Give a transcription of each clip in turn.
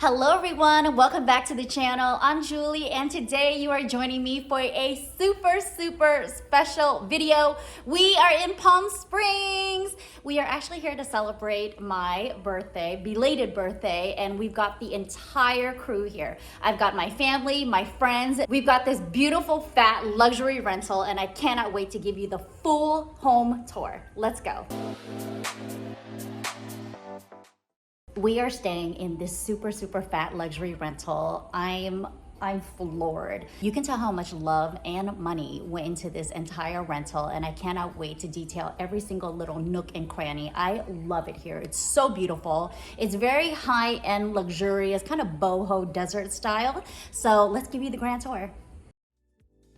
Hello everyone, welcome back to the channel. I'm Julie and today you are joining me for a super special video. We are in Palm Springs. We are actually here to celebrate my birthday, belated birthday, and we've got the entire crew here. I've got my family, my friends. We've got this beautiful fat luxury rental and I cannot wait to give you the full home tour. Let's go. We are staying in this super fat luxury rental. I'm floored. You can tell how much love and money went into this entire rental, and I cannot wait to detail every single little nook and cranny. I love it here. It's so beautiful. It's very high-end, luxurious, kind of boho desert style. So let's give you the grand tour.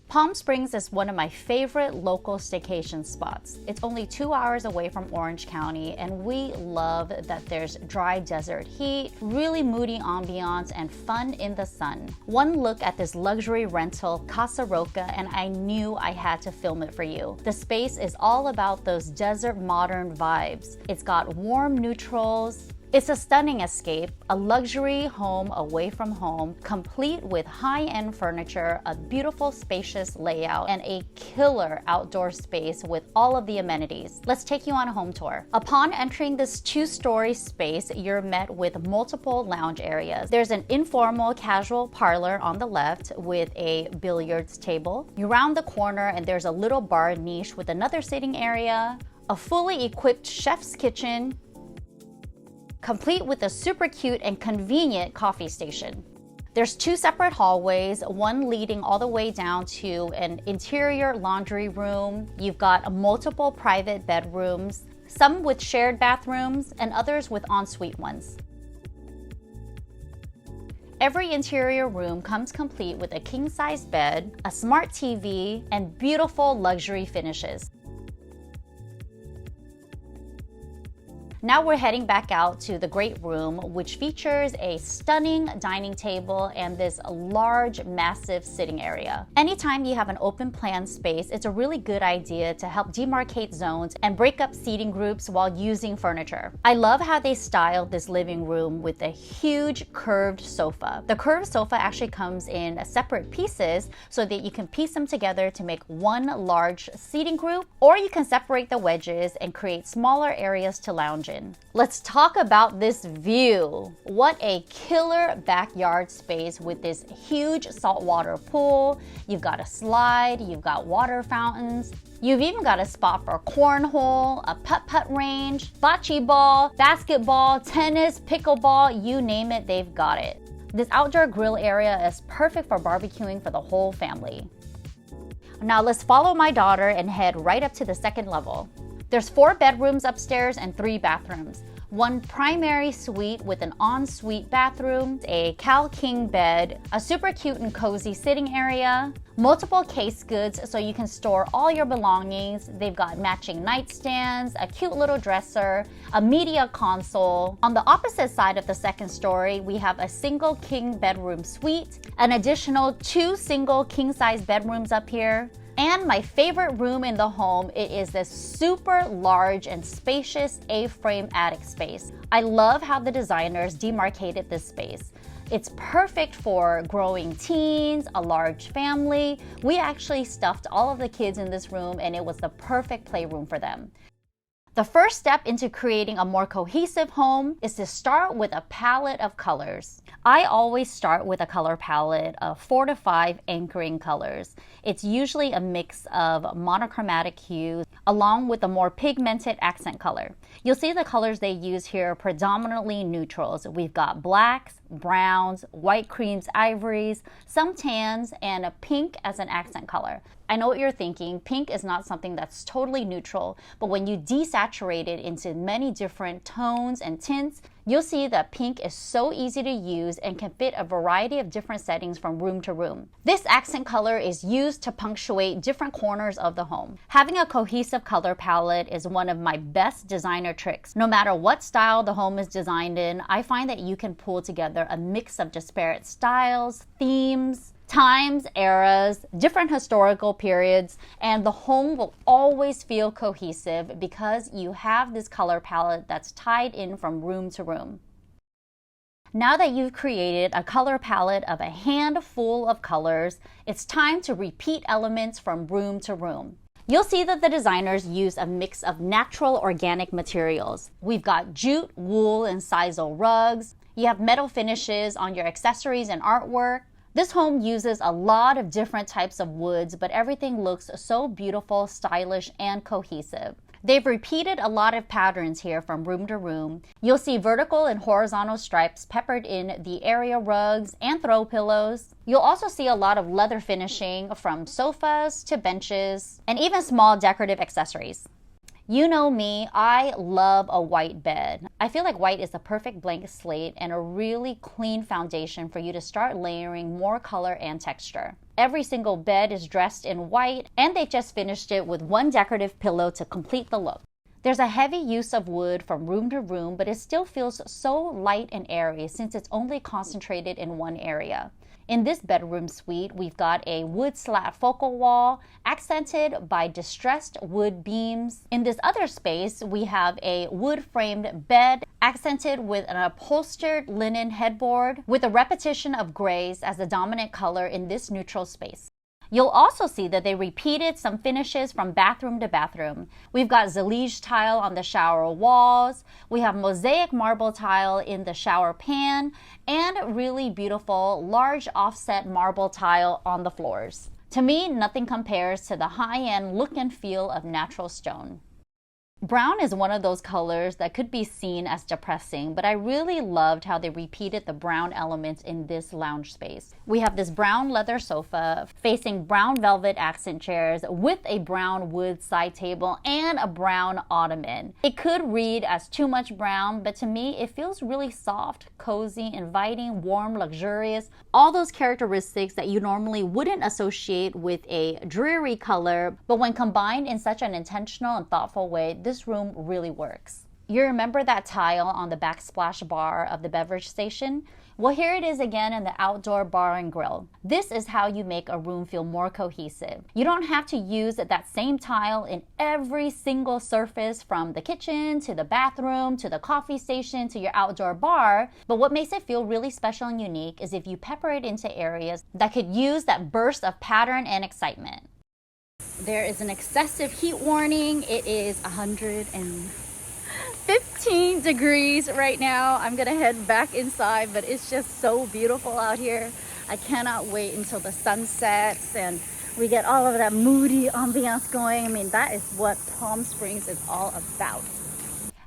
Palm Springs is one of my favorite local staycation spots. It's only 2 hours away from Orange County, and we love that there's dry desert heat, really moody ambiance, and fun in the sun. One look at this luxury rental, Casa Roca, and I knew I had to film it for you. The space is all about those desert modern vibes. It's got warm neutrals. It's a stunning escape, a luxury home away from home, complete with high-end furniture, a beautiful spacious layout, and a killer outdoor space with all of the amenities. Let's take you on a home tour. Upon entering this 2-story space, you're met with multiple lounge areas. There's an informal casual parlor on the left with a billiards table. You round the corner and there's a little bar niche with another sitting area, a fully equipped chef's kitchen, complete with a super cute and convenient coffee station. There's 2 separate hallways, one leading all the way down to an interior laundry room. You've got multiple private bedrooms, some with shared bathrooms and others with ensuite ones. Every interior room comes complete with a king-size bed, a smart TV, and beautiful luxury finishes. Now we're heading back out to the great room, which features a stunning dining table and this large, massive sitting area. Anytime you have an open plan space, it's a really good idea to help demarcate zones and break up seating groups while using furniture. I love how they styled this living room with a huge curved sofa. The curved sofa actually comes in separate pieces so that you can piece them together to make one large seating group, or you can separate the wedges and create smaller areas to lounge in. Let's talk about this view. What a killer backyard space with this huge saltwater pool. You've got a slide, you've got water fountains. You've even got a spot for cornhole, a putt-putt range, bocce ball, basketball, tennis, pickleball, you name it, they've got it. This outdoor grill area is perfect for barbecuing for the whole family. Now let's follow my daughter and head right up to the 2nd level. There's 4 bedrooms upstairs and 3 bathrooms. One primary suite with an ensuite bathroom, a Cal King bed, a super cute and cozy sitting area, multiple case goods so you can store all your belongings. They've got matching nightstands, a cute little dresser, a media console. On the opposite side of the 2nd story, we have a single king bedroom suite, an additional 2 single king-size bedrooms up here. And my favorite room in the home, it is this super large and spacious A-frame attic space. I love how the designers demarcated this space. It's perfect for growing teens, a large family. We actually stuffed all of the kids in this room and it was the perfect playroom for them. The first step into creating a more cohesive home is to start with a palette of colors. I always start with a color palette of 4 to 5 anchoring colors. It's usually a mix of monochromatic hues along with a more pigmented accent color. You'll see the colors they use here are predominantly neutrals. We've got blacks, browns, white creams, ivories, some tans, and a pink as an accent color. I know what you're thinking, pink is not something that's totally neutral, but when you desaturate it into many different tones and tints, you'll see that pink is so easy to use and can fit a variety of different settings from room to room. This accent color is used to punctuate different corners of the home. Having a cohesive color palette is one of my best designer tricks. No matter what style the home is designed in, I find that you can pull together a mix of disparate styles, themes, times, eras, different historical periods, and the home will always feel cohesive because you have this color palette that's tied in from room to room. Now that you've created a color palette of a handful of colors, it's time to repeat elements from room to room. You'll see that the designers use a mix of natural organic materials. We've got jute, wool, and sisal rugs. You have metal finishes on your accessories and artwork. This home uses a lot of different types of woods, but everything looks so beautiful, stylish, and cohesive. They've repeated a lot of patterns here from room to room. You'll see vertical and horizontal stripes peppered in the area rugs and throw pillows. You'll also see a lot of leather finishing from sofas to benches and even small decorative accessories. You know me, I love a white bed. I feel like white is the perfect blank slate and a really clean foundation for you to start layering more color and texture. Every single bed is dressed in white, and they've just finished it with one decorative pillow to complete the look. There's a heavy use of wood from room to room, but it still feels so light and airy since it's only concentrated in one area. In this bedroom suite, we've got a wood slat focal wall accented by distressed wood beams. In this other space, we have a wood-framed bed accented with an upholstered linen headboard with a repetition of grays as the dominant color in this neutral space. You'll also see that they repeated some finishes from bathroom to bathroom. We've got Zalige tile on the shower walls, we have mosaic marble tile in the shower pan, and really beautiful large offset marble tile on the floors. To me, nothing compares to the high-end look and feel of natural stone. Brown is one of those colors that could be seen as depressing, but I really loved how they repeated the brown elements in this lounge space. We have this brown leather sofa facing brown velvet accent chairs with a brown wood side table and a brown ottoman. It could read as too much brown, but to me it feels really soft, cozy, inviting, warm, luxurious, all those characteristics that you normally wouldn't associate with a dreary color, but when combined in such an intentional and thoughtful way, this room really works. You remember that tile on the backsplash bar of the beverage station? Well, here it is again in the outdoor bar and grill. This is how you make a room feel more cohesive. You don't have to use that same tile in every single surface from the kitchen to the bathroom to the coffee station to your outdoor bar, but what makes it feel really special and unique is if you pepper it into areas that could use that burst of pattern and excitement. There is an excessive heat warning. It is 115 degrees right now. I'm gonna head back inside, but it's just so beautiful out here. I cannot wait until the sun sets and we get all of that moody ambiance going. I mean, that is what Palm Springs is all about.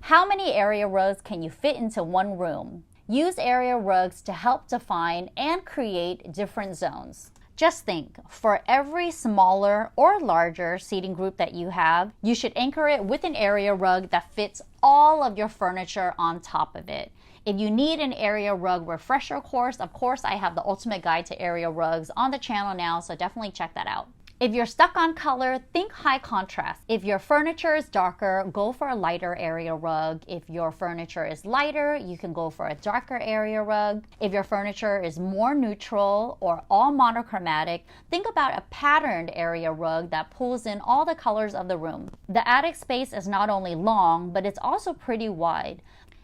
How many area rugs can you fit into one room? Use area rugs to help define and create different zones. Just think, for every smaller or larger seating group that you have, you should anchor it with an area rug that fits all of your furniture on top of it. If you need an area rug refresher course, of course, I have the ultimate guide to area rugs on the channel now, so definitely check that out. If you're stuck on color, think high contrast. If your furniture is darker, go for a lighter area rug. If your furniture is lighter, you can go for a darker area rug. If your furniture is more neutral or all monochromatic, think about a patterned area rug that pulls in all the colors of the room. The attic space is not only long, but it's also pretty wide.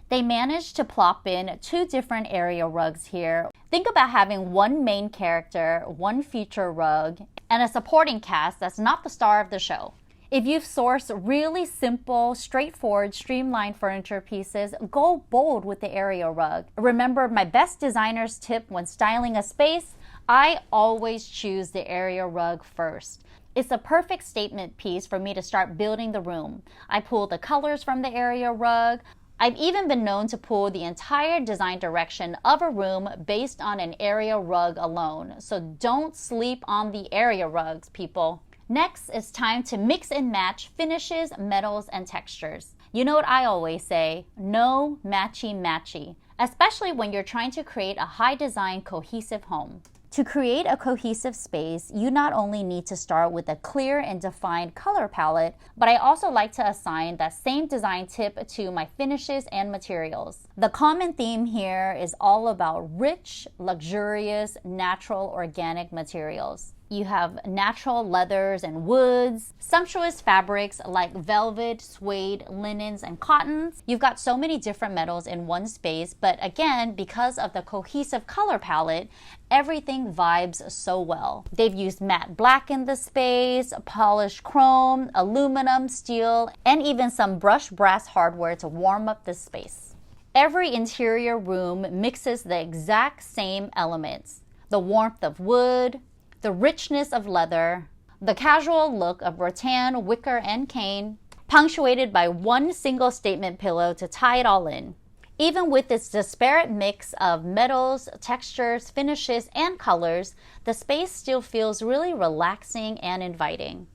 They managed to plop in 2 different area rugs here. Think about having one main character, one feature rug, and a supporting cast that's not the star of the show. If you've sourced really simple, straightforward, streamlined furniture pieces, go bold with the area rug. Remember my best designer's tip when styling a space? I always choose the area rug first. It's a perfect statement piece for me to start building the room. I pull the colors from the area rug. I've even been known to pull the entire design direction of a room based on an area rug alone. So don't sleep on the area rugs, people. Next, it's time to mix and match finishes, metals, and textures. You know what I always say, no matchy-matchy, especially when you're trying to create a high design, cohesive home. To create a cohesive space, you not only need to start with a clear and defined color palette, but I also like to assign that same design tip to my finishes and materials. The common theme here is all about rich, luxurious, natural, organic materials. You have natural leathers and woods, sumptuous fabrics like velvet, suede, linens, and cottons. You've got so many different metals in one space, but again, because of the cohesive color palette, everything vibes so well. They've used matte black in the space, polished chrome, aluminum, steel, and even some brushed brass hardware to warm up the space. Every interior room mixes the exact same elements: the warmth of wood, the richness of leather, the casual look of rattan, wicker, and cane, punctuated by one single statement pillow to tie it all in. Even with this disparate mix of metals, textures, finishes, and colors, the space still feels really relaxing and inviting.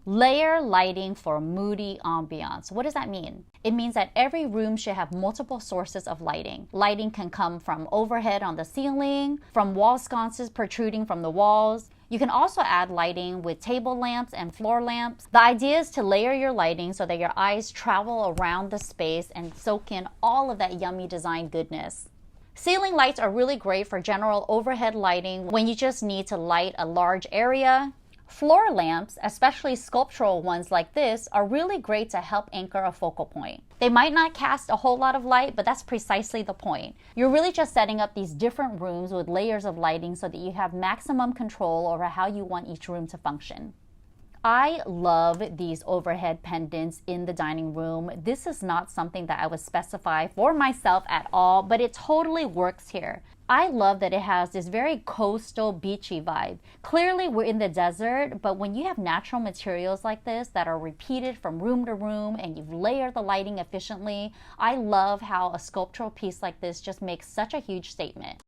Layer lighting for moody ambiance. What does that mean? It means that every room should have multiple sources of lighting. Lighting can come from overhead on the ceiling, from wall sconces protruding from the walls. You can also add lighting with table lamps and floor lamps. The idea is to layer your lighting so that your eyes travel around the space and soak in all of that yummy design goodness. Ceiling lights are really great for general overhead lighting when you just need to light a large area. Floor lamps, especially sculptural ones like this, are really great to help anchor a focal point. They might not cast a whole lot of light, but that's precisely the point. You're really just setting up these different rooms with layers of lighting so that you have maximum control over how you want each room to function. I love these overhead pendants in the dining room. This is not something that I would specify for myself at all, but it totally works here. I love that it has this very coastal, beachy vibe. Clearly, we're in the desert, but when you have natural materials like this that are repeated from room to room and you've layered the lighting efficiently, I love how a sculptural piece like this just makes such a huge statement.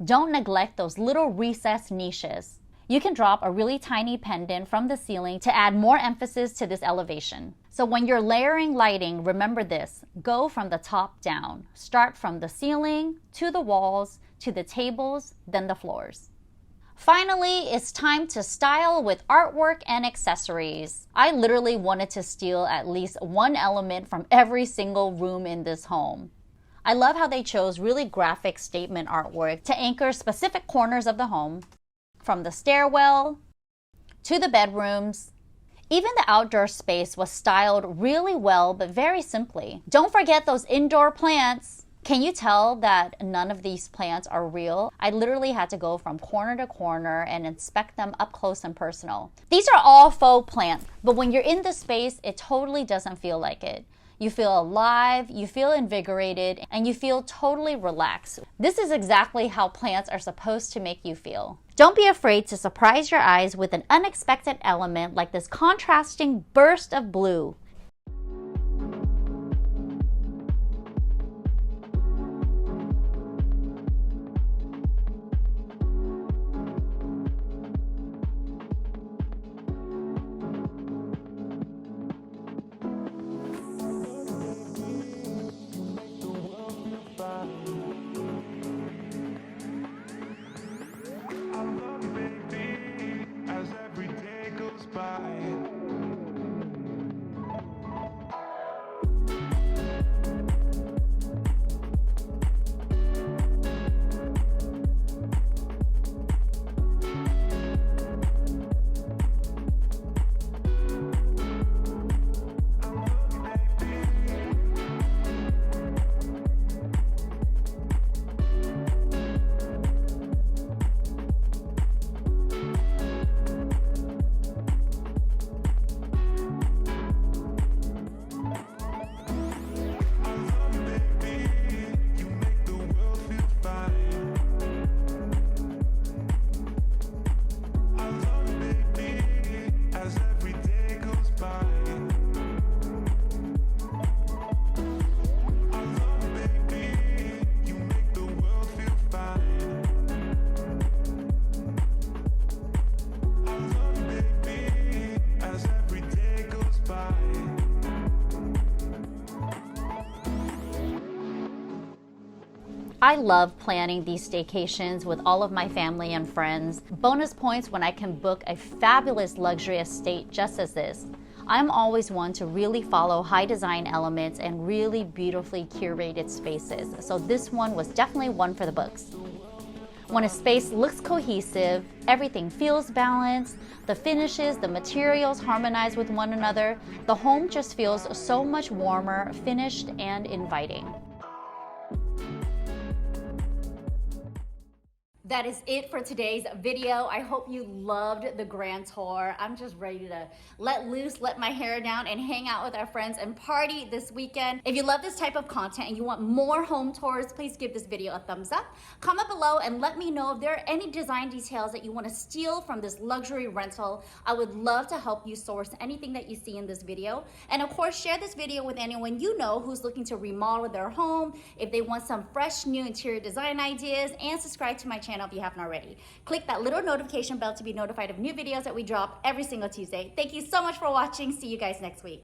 Don't neglect those little recessed niches. You can drop a really tiny pendant from the ceiling to add more emphasis to this elevation. So when you're layering lighting, remember this: go from the top down. Start from the ceiling, to the walls, to the tables, then the floors. Finally, it's time to style with artwork and accessories. I literally wanted to steal at least one element from every single room in this home. I love how they chose really graphic statement artwork to anchor specific corners of the home, from the stairwell to the bedrooms. Even the outdoor space was styled really well, but very simply. Don't forget those indoor plants. Can you tell that none of these plants are real? I literally had to go from corner to corner and inspect them up close and personal. These are all faux plants, but when you're in the space, it totally doesn't feel like it. You feel alive, you feel invigorated, and you feel totally relaxed. This is exactly how plants are supposed to make you feel. Don't be afraid to surprise your eyes with an unexpected element like this contrasting burst of blue. I love planning these staycations with all of my family and friends. Bonus points when I can book a fabulous luxury estate just as this. I'm always one to really follow high design elements and really beautifully curated spaces, so this one was definitely one for the books. When a space looks cohesive, everything feels balanced, the finishes, the materials harmonize with one another, the home just feels so much warmer, finished, and inviting. That is it for today's video. I hope you loved the grand tour. I'm just ready to let loose, let my hair down, and hang out with our friends and party this weekend. If you love this type of content and you want more home tours, please give this video a thumbs up. Comment below and let me know if there are any design details that you want to steal from this luxury rental. I would love to help you source anything that you see in this video. And of course, share this video with anyone you know who's looking to remodel their home, if they want some fresh new interior design ideas, and subscribe to my channel if you haven't already. Click that little notification bell to be notified of new videos that we drop every single Tuesday. Thank you so much for watching. See you guys next week.